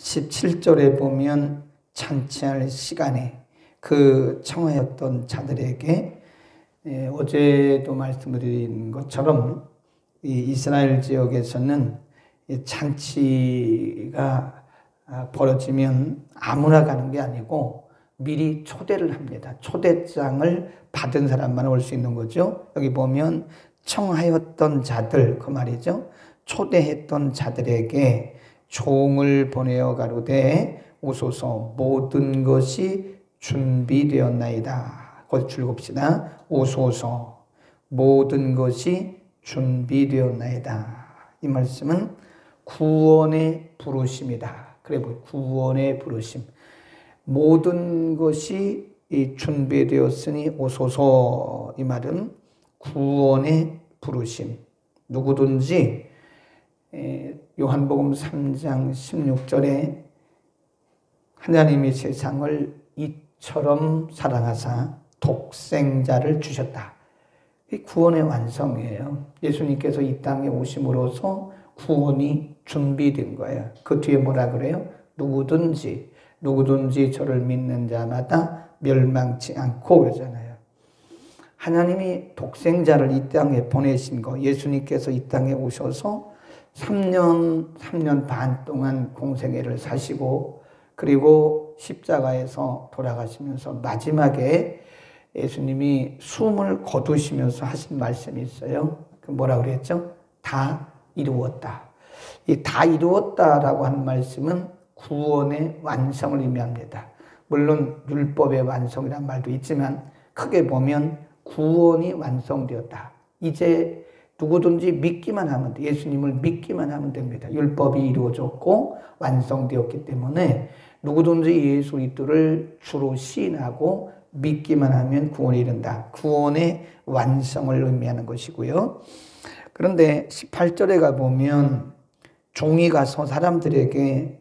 17절에 보면 잔치할 시간에 그 청하였던 자들에게 어제도 말씀드린 것처럼 이 이스라엘 지역에서는 잔치가 벌어지면 아무나 가는 게 아니고 미리 초대를 합니다. 초대장을 받은 사람만 올 수 있는 거죠. 여기 보면 청하였던 자들, 그 말이죠. 초대했던 자들에게 종을 보내어 가로되 오소서 모든 것이 준비되었나이다. 거기 줄봅시다. 오소서 모든 것이 준비되었나이다. 이 말씀은 구원의 부르심이다. 그래 보여. 구원의 부르심. 모든 것이 준비되었으니 오소서. 이 말은 구원의 부르심. 누구든지 요한복음 3장 16절에 하나님이 세상을 이처럼 사랑하사 독생자를 주셨다. 이 구원의 완성이에요. 예수님께서 이 땅에 오심으로써 구원이 준비된 거예요. 그 뒤에 뭐라 그래요? 누구든지 저를 믿는 자마다 멸망치 않고 그러잖아요. 하나님이 독생자를 이 땅에 보내신 거, 예수님께서 이 땅에 오셔서 3년 반 동안 공생애를 사시고 그리고 십자가에서 돌아가시면서 마지막에 예수님이 숨을 거두시면서 하신 말씀이 있어요. 그 뭐라고 그랬죠? 다 이루었다. 이 다 이루었다라고 하는 말씀은 구원의 완성을 의미합니다. 물론 율법의 완성이란 말도 있지만 크게 보면 구원이 완성되었다. 이제 누구든지 믿기만 하면 돼. 예수님을 믿기만 하면 됩니다. 율법이 이루어졌고 완성되었기 때문에 누구든지 예수 그리스도를 주로 시인하고 믿기만 하면 구원에 이른다. 구원의 완성을 의미하는 것이고요. 그런데 18절에 가보면 종이 가서 사람들에게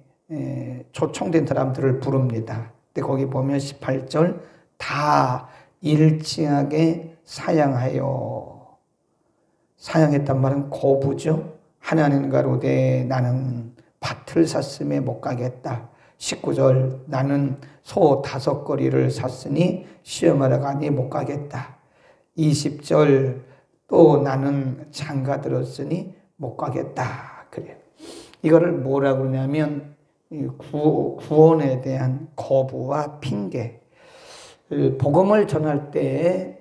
초청된 사람들을 부릅니다. 근데 거기 보면 18절 다 일치하게 사양하여. 사양했단 말은 거부죠. 하나는 가로되 나는 밭을 샀음에 못 가겠다. 19절 나는 소 5거리를 샀으니 시험하러 가니 못 가겠다. 20절 또 나는 장가 들었으니 못 가겠다. 그래요. 이거를 뭐라고 그러냐면 구원에 대한 거부와 핑계. 복음을 전할 때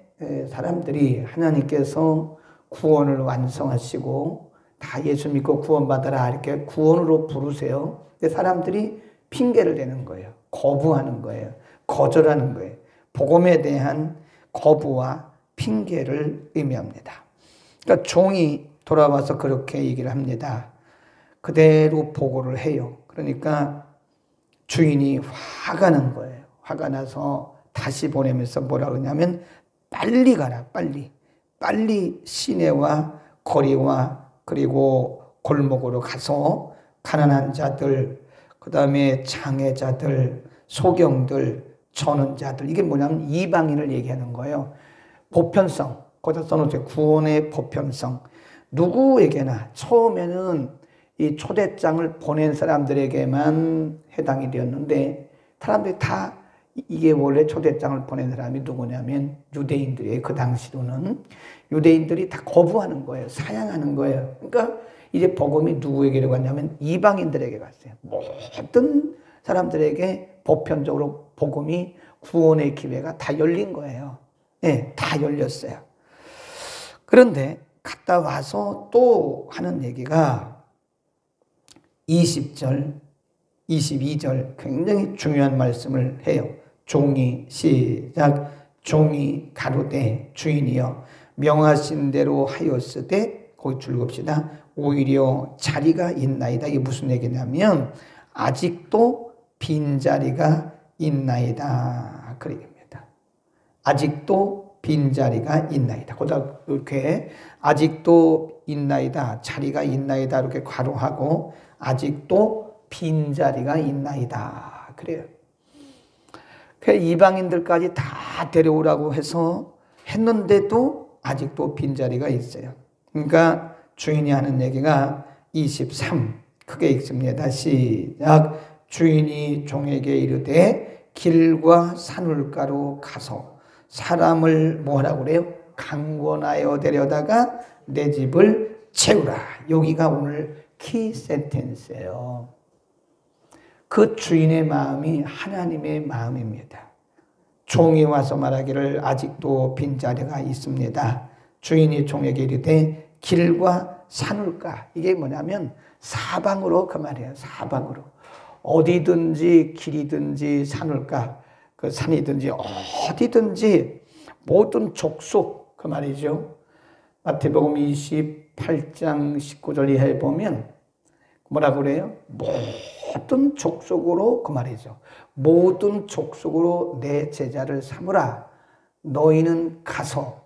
사람들이 하나님께서 구원을 완성하시고 다 예수 믿고 구원받아라 이렇게 구원으로 부르세요. 근데 사람들이 핑계를 대는 거예요. 거부하는 거예요. 거절하는 거예요. 복음에 대한 거부와 핑계를 의미합니다. 그러니까 종이 돌아와서 그렇게 얘기를 합니다. 그대로 보고를 해요. 그러니까 주인이 화가 난 거예요. 화가 나서 다시 보내면서 뭐라 그러냐면 빨리 가라. 빨리 시내와 거리와 그리고 골목으로 가서 가난한 자들, 그 다음에 장애자들, 소경들, 전원자들, 이게 뭐냐면 이방인을 얘기하는 거예요. 보편성, 거기다 써놓으세요. 구원의 보편성. 누구에게나 처음에는 이 초대장을 보낸 사람들에게만 해당이 되었는데 사람들이 다 이게 원래 초대장을 보낸 사람이 누구냐면 유대인들이에요. 그 당시로는 유대인들이 다 거부하는 거예요. 사양하는 거예요. 그러니까 이제 복음이 누구에게로 갔냐면 이방인들에게 갔어요. 모든 사람들에게 보편적으로 복음이 구원의 기회가 다 열린 거예요. 네, 다 열렸어요. 그런데 갔다 와서 또 하는 얘기가 20절, 22절 굉장히 중요한 말씀을 해요. 종이 시작 종이 가로되 주인이여 명하신 대로 하였으되 거기 줄겁시다. 오히려 자리가 있나이다. 이게 무슨 얘기냐면 아직도 빈자리가 있나이다. 그 얘기입니다. 아직도 빈자리가 있나이다. 거기다 이렇게 아직도 있나이다. 자리가 있나이다. 이렇게 괄호하고 아직도 빈자리가 있나이다. 그래요. 이방인들까지 다 데려오라고 해서 했는데도 아직도 빈자리가 있어요. 그러니까 주인이 하는 얘기가 23 크게 읽습니다. 시작 주인이 종에게 이르되 길과 산울가로 가서 사람을 뭐라고 그래요? 강권하여 데려다가 내 집을 채우라. 여기가 오늘 키 센텐스예요. 그 주인의 마음이 하나님의 마음입니다. 종이 와서 말하기를 아직도 빈자리가 있습니다. 주인이 종에게 이르되 길과 산울가, 이게 뭐냐면 사방으로 그 말이에요. 사방으로. 어디든지 길이든지 산울가, 그 산이든지 어디든지 모든 족속, 그 말이죠. 마태복음 28장 19절 이하에 보면 뭐라고 그래요? 모든 족속으로, 그 말이죠. 모든 족속으로 내 제자를 삼으라. 너희는 가서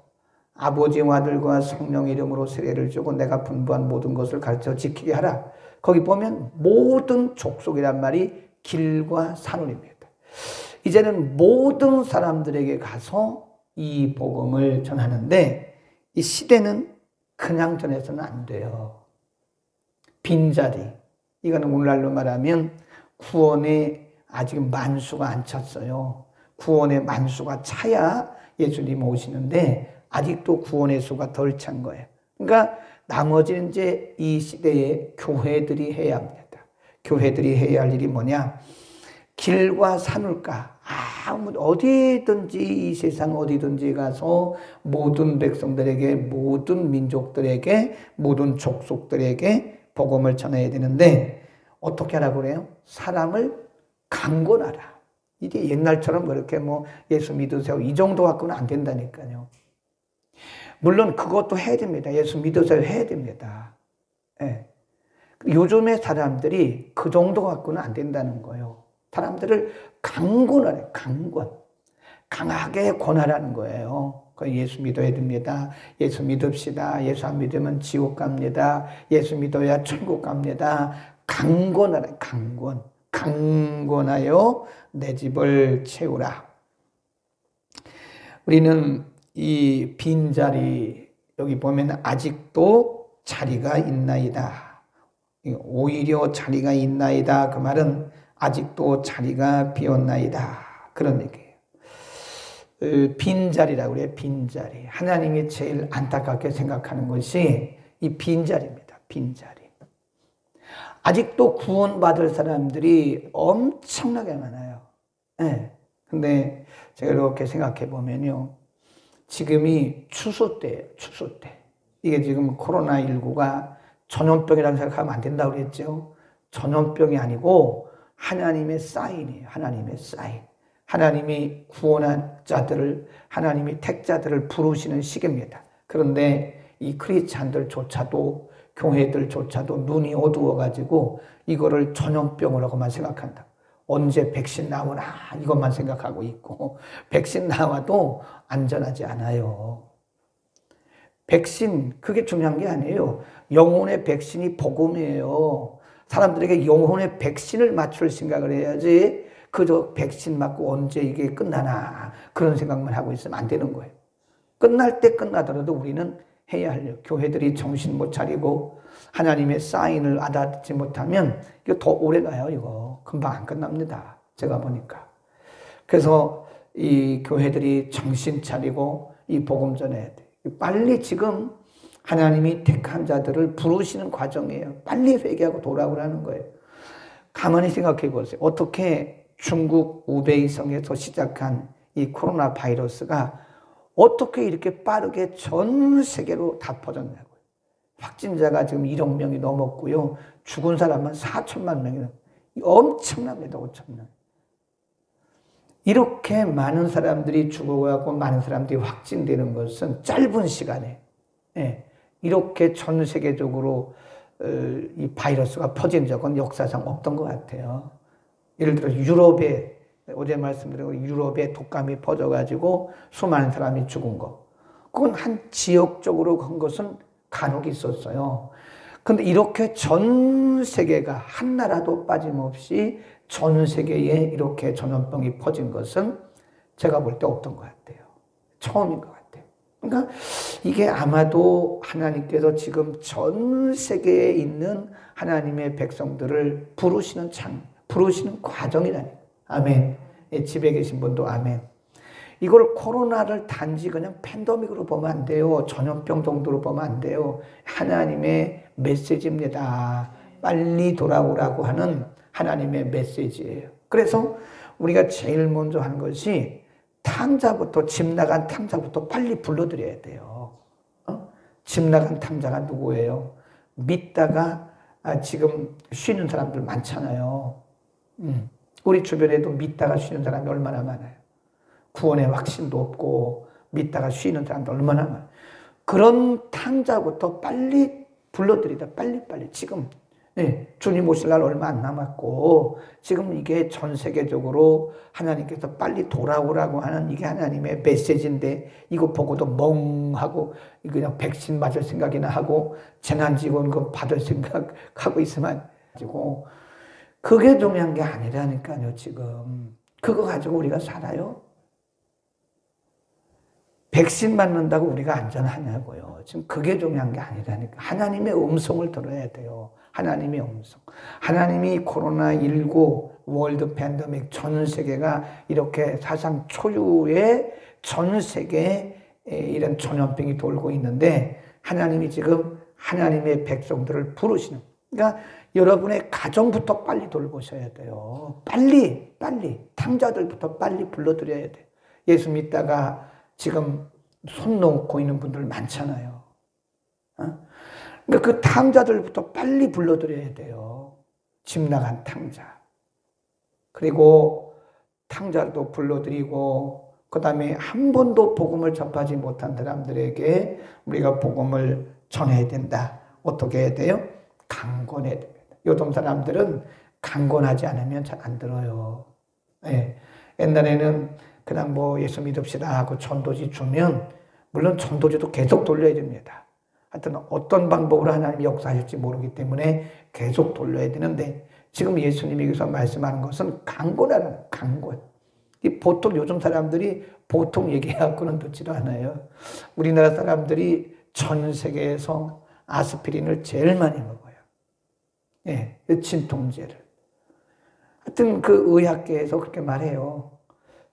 아버지와 아들과 성령 이름으로 세례를 주고 내가 분부한 모든 것을 가르쳐 지키게 하라. 거기 보면 모든 족속이란 말이 길과 산울입니다. 이제는 모든 사람들에게 가서 이 복음을 전하는데 이 시대는 그냥 전해서는 안 돼요. 빈자리, 이거는 오늘날로 말하면 구원에 아직 만수가 안 찼어요. 구원의 만수가 차야 예수님 오시는데 아직도 구원의 수가 덜 찬 거예요. 그러니까 나머지는 이제 이 시대에 교회들이 해야 합니다. 교회들이 해야 할 일이 뭐냐? 길과 산울가, 어디든지 이 세상 어디든지 가서 모든 백성들에게, 모든 민족들에게, 모든 족속들에게 복음을 전해야 되는데 어떻게 하라고 그래요? 사람을 강권하라. 이게 옛날처럼 그렇게 예수 믿으세요 이 정도 갖고는 안 된다니까요. 물론 그것도 해야 됩니다. 예수 믿으세요 해야 됩니다. 네. 요즘의 사람들이 그 정도 갖고는 안 된다는 거예요. 사람들을 강권하래, 강권. 강하게 권하라는 거예요. 예수 믿어야 됩니다. 예수 믿읍시다. 예수 안 믿으면 지옥 갑니다. 예수 믿어야 천국 갑니다. 강권하라, 강권. 강권하여 내 집을 채우라. 우리는 이 빈자리, 여기 보면 아직도 자리가 있나이다. 오히려 자리가 있나이다. 그 말은 아직도 자리가 비었나이다. 그런 얘기예요. 빈자리라고 그래요. 빈자리. 하나님이 제일 안타깝게 생각하는 것이 이 빈자리입니다. 빈자리. 아직도 구원받을 사람들이 엄청나게 많아요. 네. 근데 제가 이렇게 생각해 보면요. 지금이 추수 때예요. 추수 때. 이게 지금 코로나19가 전염병이라고 생각하면 안 된다고 그랬죠. 전염병이 아니고 하나님의 사인이에요. 하나님의 사인. 하나님이 구원한 자들을, 하나님이 택자들을 부르시는 시기입니다. 그런데 이 크리스찬들조차도, 교회들조차도 눈이 어두워가지고 이거를 전염병이라고만 생각한다. 언제 백신 나오나 이것만 생각하고 있고, 백신 나와도 안전하지 않아요. 백신, 그게 중요한 게 아니에요. 영혼의 백신이 복음이에요. 사람들에게 영혼의 백신을 맞출 생각을 해야지 그저 백신 맞고 언제 이게 끝나나 그런 생각만 하고 있으면 안 되는 거예요. 끝날 때 끝나더라도 우리는 해야 할 일, 교회들이 정신 못 차리고 하나님의 사인을 알아듣지 못하면 이거 더 오래 가요. 이거 금방 안 끝납니다. 제가 보니까. 그래서 이 교회들이 정신 차리고 이 복음 전해야 돼. 빨리 지금 하나님이 택한 자들을 부르시는 과정이에요. 빨리 회개하고 돌아오라는 거예요. 가만히 생각해 보세요. 어떻게 중국 우베이성에서 시작한 이 코로나 바이러스가 어떻게 이렇게 빠르게 전 세계로 다 퍼졌냐고요. 확진자가 지금 1억 명이 넘었고요. 죽은 사람은 4천만 명이 엄청납니다. 5천만. 이렇게 많은 사람들이 죽어가고 많은 사람들이 확진되는 것은 짧은 시간에 이렇게 전 세계적으로 이 바이러스가 퍼진 적은 역사상 없던 것 같아요. 예를 들어 유럽에, 어제 말씀드린 유럽에 독감이 퍼져가지고 수많은 사람이 죽은 거. 그건 한 지역적으로 한 것은 간혹 있었어요. 근데 이렇게 전 세계가 한 나라도 빠짐없이 전 세계에 이렇게 전염병이 퍼진 것은 제가 볼 때 없던 것 같아요. 처음인 것 같아요. 그러니까 이게 아마도 하나님께서 지금 전 세계에 있는 하나님의 백성들을 부르시는 과정이라니까. 아멘. 예, 집에 계신 분도 아멘. 이걸 코로나를 단지 그냥 팬데믹으로 보면 안 돼요. 전염병 정도로 보면 안 돼요. 하나님의 메시지입니다. 빨리 돌아오라고 하는 하나님의 메시지예요. 그래서 우리가 제일 먼저 하는 것이 탕자부터, 집 나간 탕자부터 빨리 불러드려야 돼요. 집 나간 탕자가 누구예요? 믿다가 지금 쉬는 사람들 많잖아요. 우리 주변에도 믿다가 쉬는 사람이 얼마나 많아요. 구원의 확신도 없고 믿다가 쉬는 사람도 얼마나 많아요. 그런 탕자부터 빨리 불러드리다. 빨리 지금 주님 오실 날 얼마 안 남았고 지금 이게 전 세계적으로 하나님께서 빨리 돌아오라고 하는 이게 하나님의 메시지인데 이거 보고도 멍하고 그냥 백신 맞을 생각이나 하고 재난지원금 받을 생각하고 있으면 가지고 그게 중요한 게 아니라니까요. 지금 그거 가지고 우리가 살아요? 백신 맞는다고 우리가 안전하냐고요. 지금 그게 중요한 게 아니라니까. 하나님의 음성을 들어야 돼요. 하나님의 음성. 하나님이 코로나19 월드 팬데믹 전 세계가 이렇게 사상 초유의 전 세계에 이런 전염병이 돌고 있는데 하나님이 지금 하나님의 백성들을 부르시는. 그러니까 여러분의 가정부터 빨리 돌보셔야 돼요. 빨리 탕자들부터 빨리 불러드려야 돼요. 예수 믿다가 지금 손 놓고 있는 분들 많잖아요. 그러니까 그 탕자들부터 빨리 불러드려야 돼요. 집 나간 탕자. 그리고 탕자도 불러드리고 그 다음에 한 번도 복음을 접하지 못한 사람들에게 우리가 복음을 전해야 된다. 어떻게 해야 돼요? 강권해야 됩니다. 요즘 사람들은 강권하지 않으면 잘 안 들어요. 네. 옛날에는 그냥 뭐 예수 믿읍시다 하고 전도지 주면 물론 전도지도 계속 돌려야 됩니다. 하여튼 어떤 방법으로 하나님이 역사하실지 모르기 때문에 계속 돌려야 되는데 지금 예수님이 여기서 말씀하는 것은 강권하라는 강권. 보통 요즘 사람들이 보통 얘기하고는 듣지도 않아요. 우리나라 사람들이 전 세계에서 아스피린을 제일 많이 먹어요. 예, 진통제를. 하여튼 그 의학계에서 그렇게 말해요.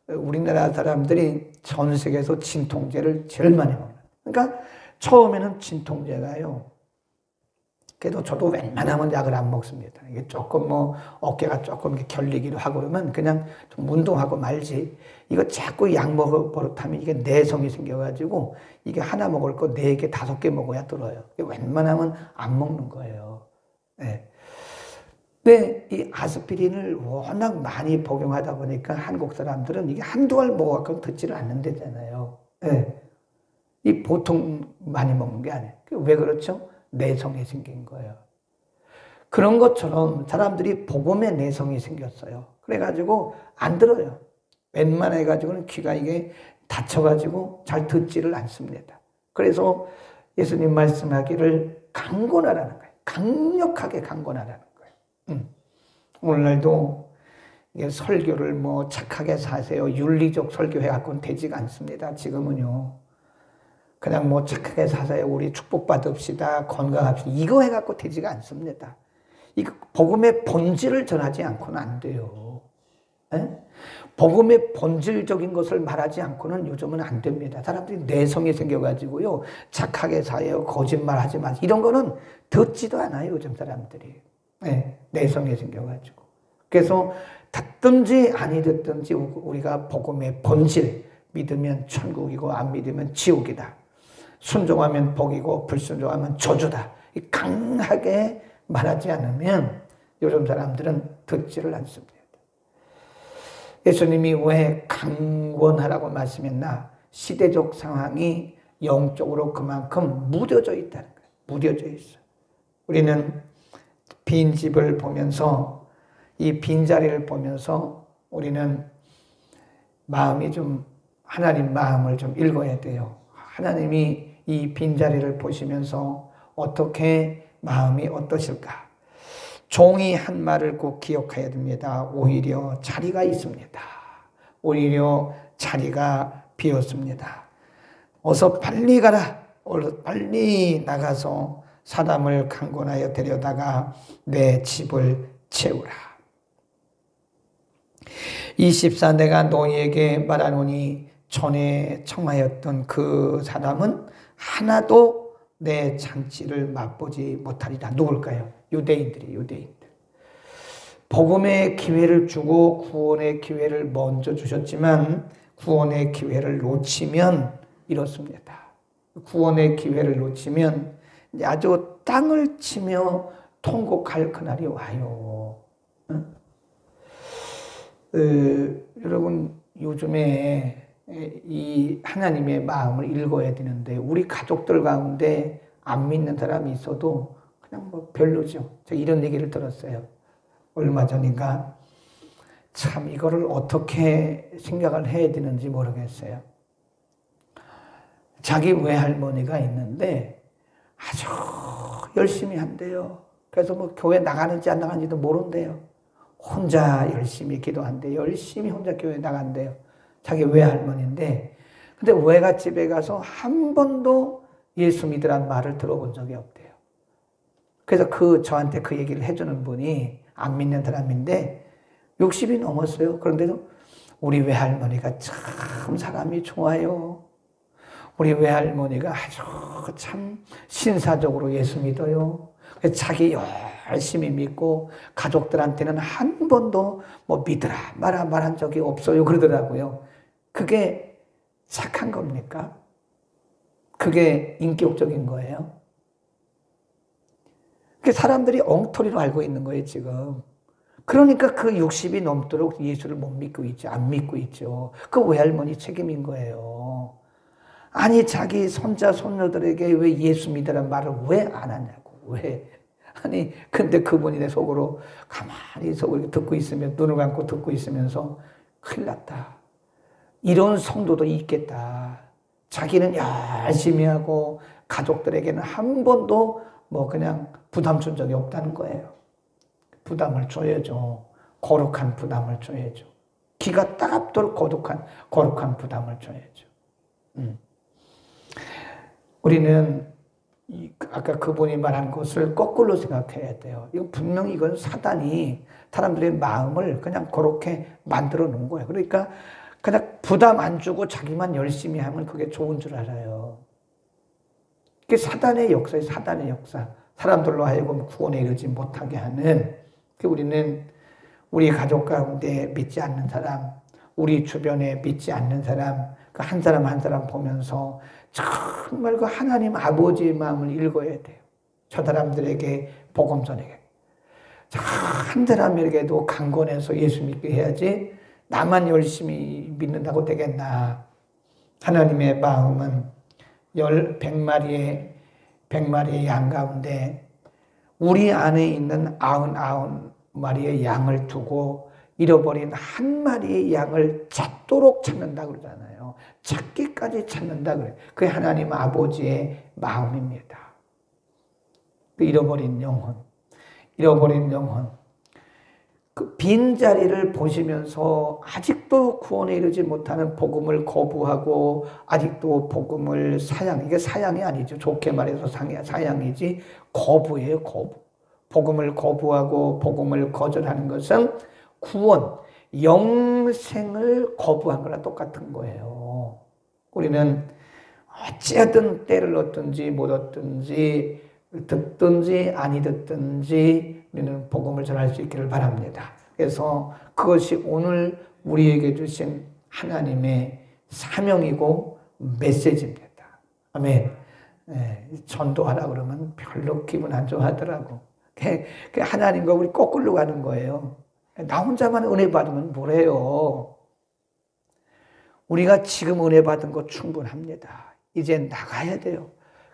우리나라 사람들이 전 세계에서 진통제를 제일 많이 먹어요. 그러니까 처음에는 진통제가요. 그래도 저도 웬만하면 약을 안 먹습니다. 이게 조금 뭐 어깨가 조금 결리기도 하고 그러면 그냥 좀 운동하고 말지. 이거 자꾸 약 먹어 버릇하면 이게 내성이 생겨가지고 이게 하나 먹을 거 4개, 5개 먹어야 들어요. 웬만하면 안 먹는 거예요. 네. 근데 이 아스피린을 워낙 많이 복용하다 보니까 한국 사람들은 이게 한두 알 먹어갖고 듣지를 않는다잖아요. 네. 이 보통 많이 먹는 게 아니에요. 왜 그렇죠? 내성이 생긴 거예요. 그런 것처럼 사람들이 복음에 내성이 생겼어요. 그래가지고 안 들어요. 웬만해가지고는 귀가 이게 다쳐가지고 잘 듣지를 않습니다. 그래서 예수님 말씀하기를 강권하라는 거예요. 강력하게 강권하라는 거예요. 오늘날도 설교를 뭐 착하게 사세요. 윤리적 설교 해갖고는 되지가 않습니다. 지금은요. 그냥 뭐 착하게 사세요. 우리 축복받읍시다. 건강합시다. 이거 해갖고 되지가 않습니다. 이거 복음의 본질을 전하지 않고는 안 돼요. 에? 복음의 본질적인 것을 말하지 않고는 요즘은 안 됩니다. 사람들이 내성이 생겨가지고요. 착하게 사요. 거짓말하지 마세요. 이런 거는 듣지도 않아요. 요즘 사람들이. 네, 내성이 생겨가지고. 그래서 듣든지 아니 듣든지 우리가 복음의 본질, 믿으면 천국이고 안 믿으면 지옥이다. 순종하면 복이고 불순종하면 저주다. 강하게 말하지 않으면 요즘 사람들은 듣지를 않습니다. 예수님이 왜 강권하라고 말씀했나? 시대적 상황이 영적으로 그만큼 무뎌져 있다는 거예요. 무뎌져 있어. 우리는 빈집을 보면서 이 빈자리를 보면서 우리는 마음이 좀 하나님 마음을 좀 읽어야 돼요. 하나님이 이 빈자리를 보시면서 어떻게 마음이 어떠실까? 종이 한 말을 꼭 기억해야 됩니다. 오히려 자리가 있습니다. 오히려 자리가 비었습니다. 어서 빨리 가라. 어서 빨리 나가서 사람을 강권하여 데려다가 내 집을 채우라. 24 내가 너희에게 말하노니 전에 청하였던 그 사람은 하나도 내 잔치를 맛보지 못하리라. 누굴까요? 유대인들이 유대인들. 복음의 기회를 주고 구원의 기회를 먼저 주셨지만 구원의 기회를 놓치면 이렇습니다. 구원의 기회를 놓치면 아주 땅을 치며 통곡할 그날이 와요. 여러분 요즘에 이 하나님의 마음을 읽어야 되는데 우리 가족들 가운데 안 믿는 사람이 있어도 그냥 뭐 별로죠. 제가 이런 얘기를 들었어요. 얼마 전인가 참 이거를 어떻게 생각을 해야 되는지 모르겠어요. 자기 외할머니가 있는데 아주 열심히 한대요. 그래서 뭐 교회 나가는지 안 나가는지도 모른대요. 혼자 열심히 기도한대. 열심히 혼자 교회 나간대요. 자기 외할머니인데 근데 외가 집에 가서 한 번도 예수 믿으란 말을 들어본 적이 없대요. 그래서 저한테 그 얘기를 해주는 분이 안 믿는 사람인데 60이 넘었어요. 그런데도 우리 외할머니가 참 사람이 좋아요. 우리 외할머니가 아주 참 신사적으로 예수 믿어요. 자기 열심히 믿고 가족들한테는 한 번도 뭐 믿으라 말아 말한 적이 없어요. 그러더라고요. 그게 착한 겁니까? 그게 인격적인 거예요? 사람들이 엉터리로 알고 있는 거예요, 지금. 그러니까 그 60이 넘도록 예수를 못 믿고 있죠. 안 믿고 있죠. 그 외할머니 책임인 거예요. 아니, 자기 손자, 손녀들에게 왜 예수 믿으란 말을 왜 안 하냐고. 왜? 아니, 근데 그분이 내 속으로 가만히 속으로 듣고 있으면, 눈을 감고 듣고 있으면서 큰일 났다. 이런 성도도 있겠다. 자기는 열심히 하고 가족들에게는 한 번도 뭐 그냥 부담 준 적이 없다는 거예요. 부담을 줘야죠. 거룩한 부담을 줘야죠. 기가 따갑도록 거룩한 부담을 줘야죠. 우리는 아까 그분이 말한 것을 거꾸로 생각해야 돼요. 이건 분명히 이건 사단이 사람들의 마음을 그냥 그렇게 만들어 놓은 거예요. 그러니까 그냥 부담 안 주고 자기만 열심히 하면 그게 좋은 줄 알아요. 그게 사단의 역사예요. 사단의 역사. 사람들로 하여금 구원에 이르지 못하게 하는. 우리는 우리 가족 가운데 믿지 않는 사람, 우리 주변에 믿지 않는 사람, 그 한 사람 한 사람 보면서 정말 그 하나님 아버지의 마음을 읽어야 돼요. 저 사람들에게 복음 전해게. 한 사람에게도 강권해서 예수 믿게 해야지 나만 열심히 믿는다고 되겠나. 하나님의 마음은 100마리의 양 가운데 우리 안에 있는 99마리의 양을 두고 잃어버린 한 마리의 양을 찾도록 찾는다 그러잖아요. 찾기까지 찾는다 그래요. 그게 하나님 아버지의 마음입니다. 그 잃어버린 영혼. 그 빈자리를 보시면서 아직도 구원에 이르지 못하는 복음을 거부하고 아직도 복음을 이게 사양이 아니죠. 좋게 말해서 사양이지 거부예요. 거부. 복음을 거부하고 복음을 거절하는 것은 구원, 영생을 거부한 거랑 똑같은 거예요. 우리는 어찌하든 때를 얻든지 못 얻든지 듣든지 아니 듣든지 우리는 복음을 전할 수 있기를 바랍니다. 그래서 그것이 오늘 우리에게 주신 하나님의 사명이고 메시지입니다. 아멘. 전도하라 그러면 별로 기분 안 좋아하더라고. 하나님과 우리 거꾸로 가는 거예요. 나 혼자만 은혜 받으면 뭐래요? 우리가 지금 은혜 받은 거 충분합니다. 이제 나가야 돼요.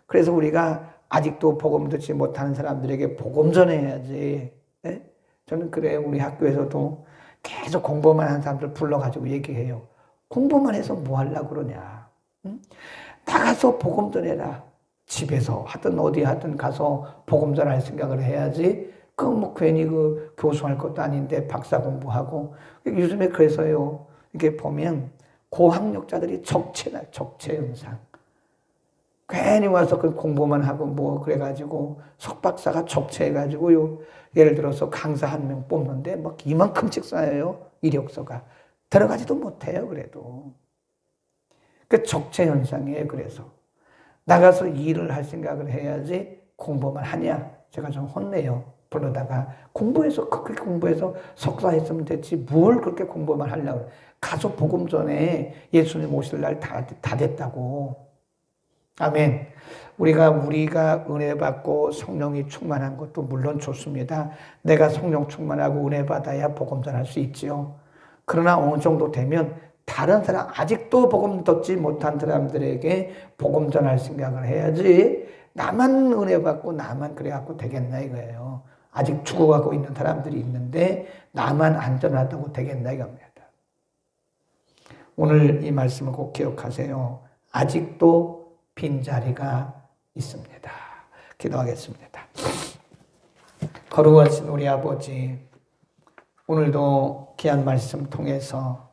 그래서 우리가 아직도 복음 듣지 못하는 사람들에게 복음 전해야지. 네? 저는 그래요. 우리 학교에서도 계속 공부만 하는 사람들 불러가지고 얘기해요. 공부만 해서 뭐 하려고 그러냐. 응? 나가서 복음 전해라. 집에서 하든 어디 하든 가서 복음 전할 생각을 해야지. 뭐 괜히 교수할 것도 아닌데 박사 공부하고. 요즘에 그래서요. 이렇게 보면 고학력자들이 적체 현상. 괜히 와서 그 공부만 하고 뭐 그래가지고 석박사가 적체해가지고요. 예를 들어서 강사 한 명 뽑는데 막 이만큼씩 쌓여요. 이력서가. 들어가지도 못해요. 그래도 그 적체 현상이에요. 그래서 나가서 일을 할 생각을 해야지 공부만 하냐. 제가 좀 혼내요. 부르다가 공부해서 그렇게 공부해서 석사했으면 됐지 뭘 그렇게 공부만 하려고. 가서 복음 전에 예수님 오실 날 다 됐다고. 아멘. 우리가 은혜 받고 성령이 충만한 것도 물론 좋습니다. 내가 성령 충만하고 은혜 받아야 복음 전할 수 있지요. 그러나 어느 정도 되면 다른 사람, 아직도 복음 듣지 못한 사람들에게 복음 전할 생각을 해야지 나만 은혜 받고 나만 그래갖고 되겠나 이거예요. 아직 죽어가고 있는 사람들이 있는데 나만 안전하다고 되겠나 이겁니다. 오늘 이 말씀을 꼭 기억하세요. 아직도 빈자리가 있습니다. 기도하겠습니다. 거룩하신 우리 아버지, 오늘도 귀한 말씀 통해서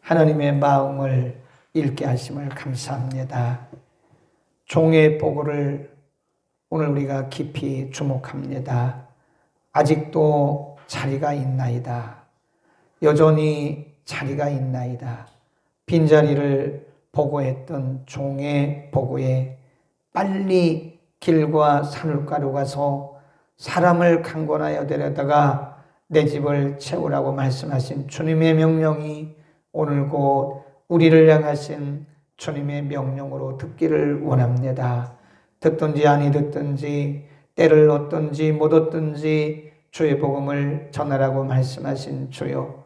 하나님의 마음을 읽게 하심을 감사합니다. 종의 보고를 오늘 우리가 깊이 주목합니다. 아직도 자리가 있나이다. 여전히 자리가 있나이다. 빈자리를 보고했던 종의 보고에 빨리 길과 산울가로 가서 사람을 강권하여 데려다가 내 집을 채우라고 말씀하신 주님의 명령이 오늘 곧 우리를 향하신 주님의 명령으로 듣기를 원합니다. 듣든지 아니 듣든지 때를 얻든지 못 얻든지 주의 복음을 전하라고 말씀하신 주요,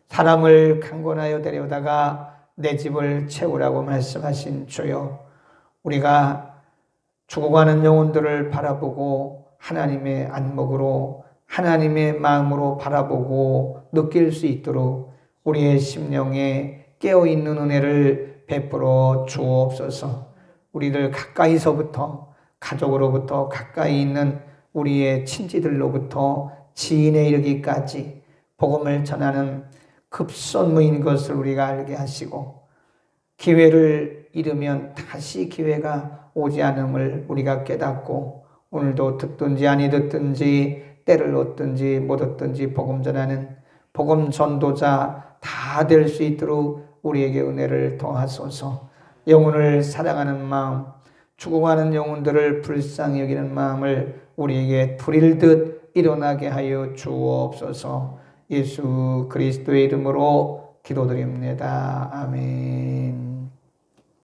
사람을 강권하여 데려다가 내 집을 채우라고 말씀하신 주요, 우리가 죽어가는 영혼들을 바라보고 하나님의 안목으로 하나님의 마음으로 바라보고 느낄 수 있도록 우리의 심령에 깨어있는 은혜를 베풀어 주옵소서. 우리들 가까이서부터 가족으로부터 가까이 있는 우리의 친지들로부터 지인에 이르기까지 복음을 전하는 급선무인 것을 우리가 알게 하시고 기회를 잃으면 다시 기회가 오지 않음을 우리가 깨닫고 오늘도 듣든지 아니 듣든지 때를 얻든지 못 얻든지 복음 전하는 복음 전도자 다 될 수 있도록 우리에게 은혜를 더하소서. 영혼을 사랑하는 마음, 죽어가는 영혼들을 불쌍히 여기는 마음을 우리에게 불일듯 일어나게 하여 주옵소서. 예수 그리스도의 이름으로 기도드립니다. 아멘.